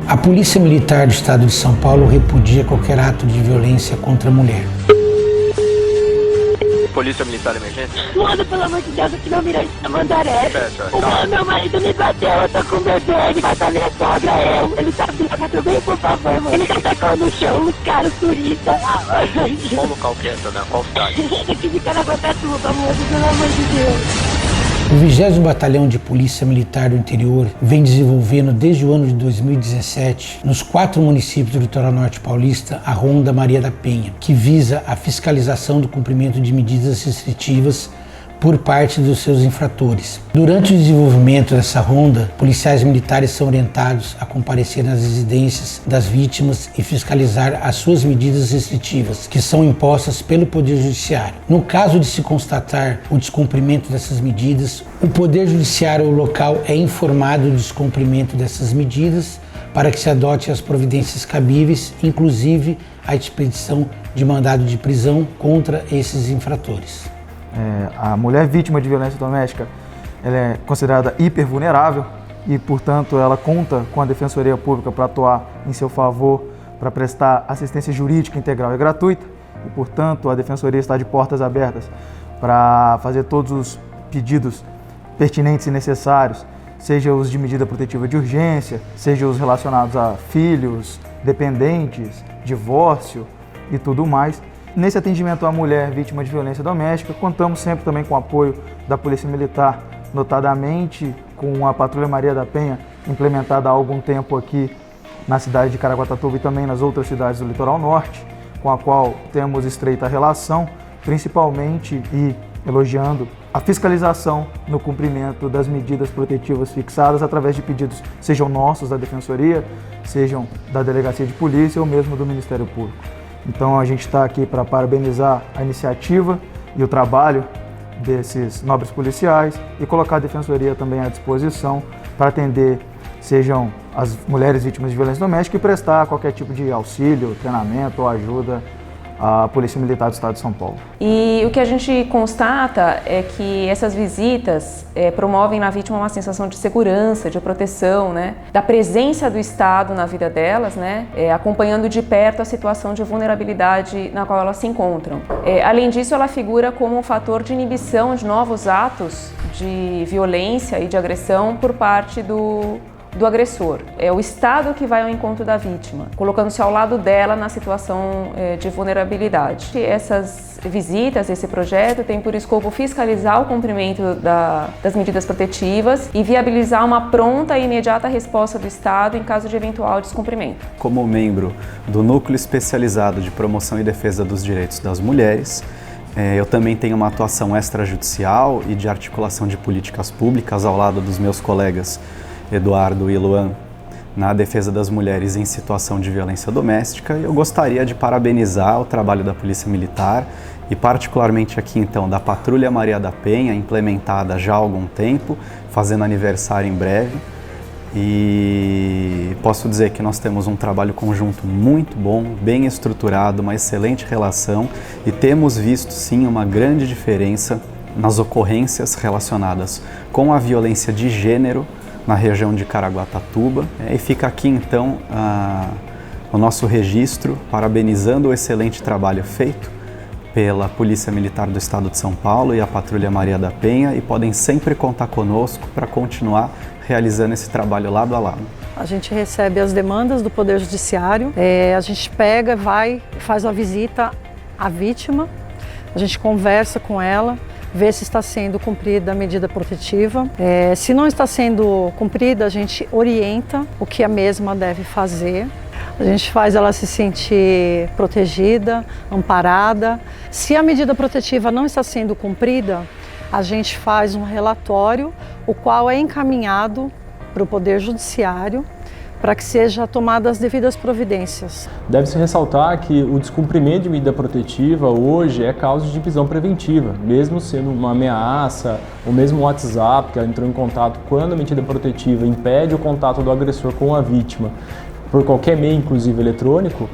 A Polícia Militar do Estado de São Paulo repudia qualquer ato de violência contra a mulher. Polícia Militar Emergência? Mano, pelo amor de Deus, aqui no Mirante da Mandaré. Meu marido me bateu, eu tô com o bebê, ele vai dar minha sogra, ele tá filha, bem, por favor, mano. Ele já tacou no chão, os caras turistas. Qual local que é, né? Qual cidade? Aqui de Caraguatatuba, mano, pelo amor de Deus. O 20º Batalhão de Polícia Militar do Interior vem desenvolvendo desde o ano de 2017, nos 4 municípios do litoral norte paulista, a Ronda Maria da Penha, que visa a fiscalização do cumprimento de medidas restritivas por parte dos seus infratores. Durante o desenvolvimento dessa ronda, policiais militares são orientados a comparecer nas residências das vítimas e fiscalizar as suas medidas restritivas, que são impostas pelo Poder Judiciário. No caso de se constatar o descumprimento dessas medidas, o Poder Judiciário local é informado do descumprimento dessas medidas para que se adote as providências cabíveis, inclusive a expedição de mandado de prisão contra esses infratores. A mulher vítima de violência doméstica ela é considerada hipervulnerável e, portanto, ela conta com a Defensoria Pública para atuar em seu favor, para prestar assistência jurídica integral e gratuita e, portanto, a Defensoria está de portas abertas para fazer todos os pedidos pertinentes e necessários, seja os de medida protetiva de urgência, seja os relacionados a filhos, dependentes, divórcio e tudo mais. Nesse atendimento à mulher vítima de violência doméstica, contamos sempre também com o apoio da Polícia Militar, notadamente com a Patrulha Maria da Penha, implementada há algum tempo aqui na cidade de Caraguatatuba e também nas outras cidades do litoral norte, com a qual temos estreita relação, principalmente e elogiando a fiscalização no cumprimento das medidas protetivas fixadas através de pedidos, sejam nossos da Defensoria, sejam da Delegacia de Polícia ou mesmo do Ministério Público. Então a gente está aqui para parabenizar a iniciativa e o trabalho desses nobres policiais e colocar a Defensoria também à disposição para atender, sejam as mulheres vítimas de violência doméstica e prestar qualquer tipo de auxílio, treinamento ou ajuda à Polícia Militar do Estado de São Paulo. E o que a gente constata é que essas visitas promovem na vítima uma sensação de segurança, de proteção, né? Da presença do Estado na vida delas, né? Acompanhando de perto a situação de vulnerabilidade na qual elas se encontram. Além disso, ela figura como um fator de inibição de novos atos de violência e de agressão por parte do agressor. É o Estado que vai ao encontro da vítima, colocando-se ao lado dela na situação de vulnerabilidade. Essas visitas, esse projeto tem por escopo fiscalizar o cumprimento das medidas protetivas e viabilizar uma pronta e imediata resposta do Estado em caso de eventual descumprimento. Como membro do Núcleo Especializado de Promoção e Defesa dos Direitos das Mulheres, eu também tenho uma atuação extrajudicial e de articulação de políticas públicas ao lado dos meus colegas Eduardo e Luan, na defesa das mulheres em situação de violência doméstica. Eu gostaria de parabenizar o trabalho da Polícia Militar e particularmente aqui então da Patrulha Maria da Penha, implementada já há algum tempo, fazendo aniversário em breve. E posso dizer que nós temos um trabalho conjunto muito bom, bem estruturado, uma excelente relação e temos visto sim uma grande diferença nas ocorrências relacionadas com a violência de gênero na região de Caraguatatuba. E fica aqui então o nosso registro, parabenizando o excelente trabalho feito pela Polícia Militar do Estado de São Paulo e a Patrulha Maria da Penha, e podem sempre contar conosco para continuar realizando esse trabalho lado a lado. A gente recebe as demandas do Poder Judiciário, a gente pega, vai, faz uma visita à vítima, a gente conversa com ela, ver se está sendo cumprida a medida protetiva. Se não está sendo cumprida, a gente orienta o que a mesma deve fazer. A gente faz ela se sentir protegida, amparada. Se a medida protetiva não está sendo cumprida, a gente faz um relatório, o qual é encaminhado para o Poder Judiciário, para que seja tomadas as devidas providências. Deve-se ressaltar que o descumprimento de medida protetiva hoje é causa de prisão preventiva, mesmo sendo uma ameaça, ou mesmo o WhatsApp, que ela entrou em contato quando a medida protetiva impede o contato do agressor com a vítima, por qualquer meio, inclusive eletrônico,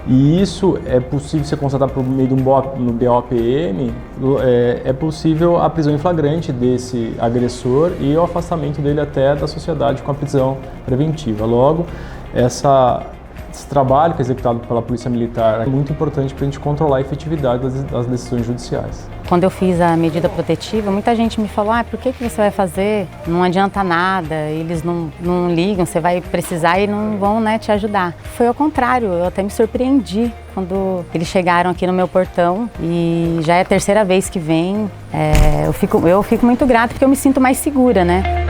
e isso é possível ser constatado por meio de um BOPM, é possível a prisão em flagrante desse agressor e o afastamento dele até da sociedade com a prisão preventiva. Logo, esse trabalho que é executado pela Polícia Militar é muito importante para a gente controlar a efetividade das decisões judiciais. Quando eu fiz a medida protetiva, muita gente me falou, por que você vai fazer? Não adianta nada, eles não ligam, você vai precisar e não vão, né, te ajudar. Foi ao contrário, eu até me surpreendi quando eles chegaram aqui no meu portão e já é a terceira vez que vem. Eu fico muito grata porque eu me sinto mais segura, né?